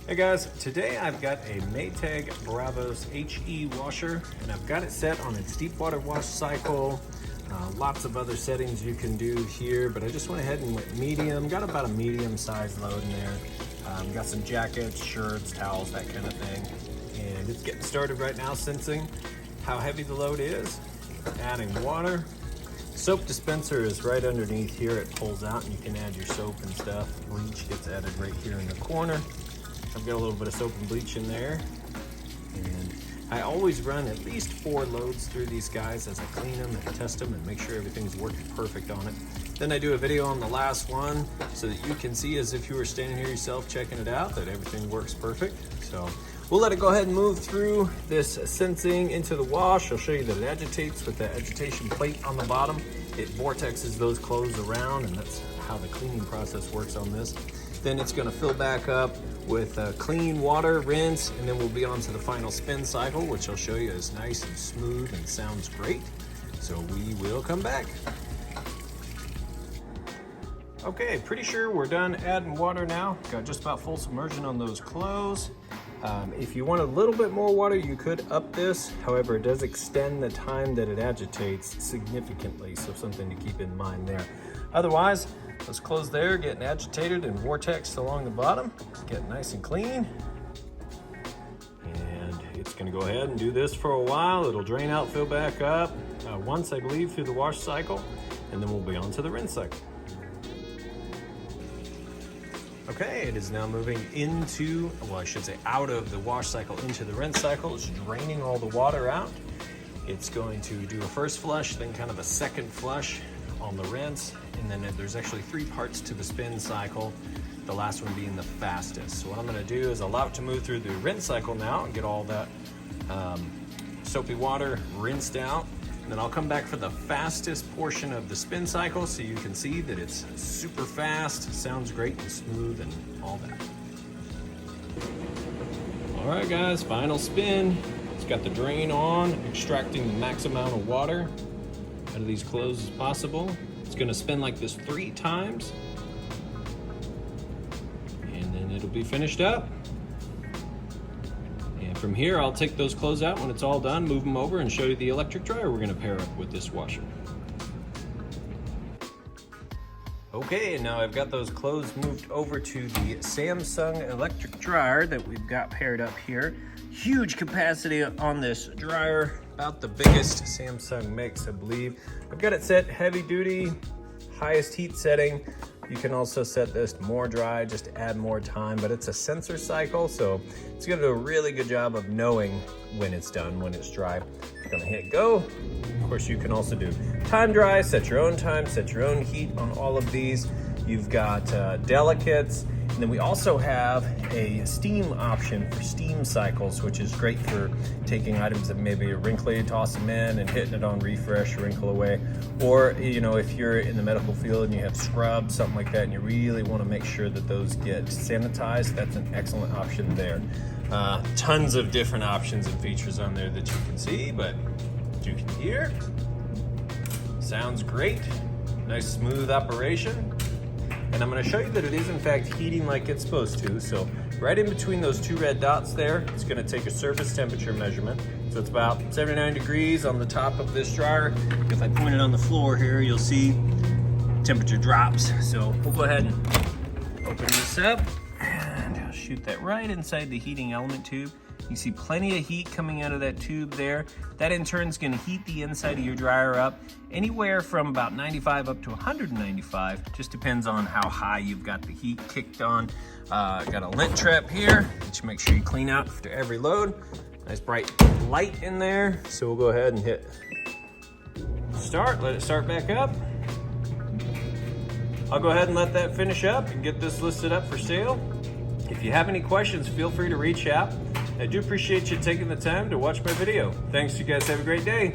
Hey guys, today I've got a Maytag Bravos HE washer, and I've got it set on its deep water wash cycle. Lots of other settings you can do here, but I just went ahead and went medium. Got about a medium size load in there. Got some jackets, shirts, towels, that kind of thing. And it's getting started right now, sensing how heavy the load is. Adding water. Soap dispenser is right underneath here. It pulls out and you can add your soap and stuff. Bleach gets added right here in the corner. I've got a little bit of soap and bleach in there. And I always run at least 4 loads through these guys as I clean them and test them and make sure everything's working perfect on it. Then I do a video on the last one so that you can see, as if you were standing here yourself checking it out, that everything works perfect. So we'll let it go ahead and move through this sensing into the wash. I'll show you that it agitates with the agitation plate on the bottom. It vortexes those clothes around, and that's how the cleaning process works on this. Then it's going to fill back up with clean water, rinse, and then we'll be on to the final spin cycle, which I'll show you is nice and smooth and sounds great. So we will come back. Okay, pretty sure we're done adding water now. Got just about full submersion on those clothes. If you want a little bit more water, you could up this. However, it does extend the time that it agitates significantly, so something to keep in mind there. Otherwise, those clothes there getting agitated and vortexed along the bottom. It's getting nice and clean. And it's gonna go ahead and do this for a while. It'll drain out, fill back up once, I believe, through the wash cycle, and then we'll be on to the rinse cycle. Okay, it is now moving into, well, I should say out of the wash cycle into the rinse cycle. It's draining all the water out. It's going to do a first flush, then kind of a second flush on the rinse, and then there's actually 3 parts to the spin cycle, the last one being the fastest. So what I'm going to do is allow it to move through the rinse cycle now and get all that soapy water rinsed out, and then I'll come back for the fastest portion of the spin cycle so you can see that it's super fast, sounds great and smooth and all that. All right guys, final spin. It's got the drain on, extracting the max amount of water out of these clothes as possible. It's gonna spin like this 3 times, and then it'll be finished up. And from here, I'll take those clothes out when it's all done, move them over, and show you the electric dryer we're gonna pair up with this washer. Okay, and now I've got those clothes moved over to the Samsung electric dryer that we've got paired up here. Huge capacity on this dryer, about the biggest Samsung makes, I believe. I've got it set heavy duty, highest heat setting. You can also set this to more dry, just to add more time, but it's a sensor cycle, so it's gonna do a really good job of knowing when it's done, when it's dry. You're gonna hit go. Of course, you can also do time dry, set your own time, set your own heat on all of these. You've got delicates, and then we also have a steam option for steam cycles, which is great for taking items that maybe are wrinkly, toss them in and hitting it on refresh, wrinkle away. Or, you know, if you're in the medical field and you have scrubs, something like that, and you really want to make sure that those get sanitized, that's an excellent option there. Tons of different options and features on there that you can see, but you can hear. Sounds great. Nice smooth operation. And I'm going to show you that it is in fact heating like it's supposed to. So right in between those 2 red dots there, it's going to take a surface temperature measurement. So it's about 79 degrees on the top of this dryer. If I point it on the floor here, you'll see temperature drops. So we'll go ahead and open this up and I'll shoot that right inside the heating element tube. You see plenty of heat coming out of that tube there. That in turn is going to heat the inside of your dryer up anywhere from about 95 up to 195. Just depends on how high you've got the heat kicked on. Got a lint trap here, which make sure you clean out after every load. Nice bright light in there. So we'll go ahead and hit start, let it start back up. I'll go ahead and let that finish up and get this listed up for sale. If you have any questions, feel free to reach out. I do appreciate you taking the time to watch my video. Thanks, you guys have a great day.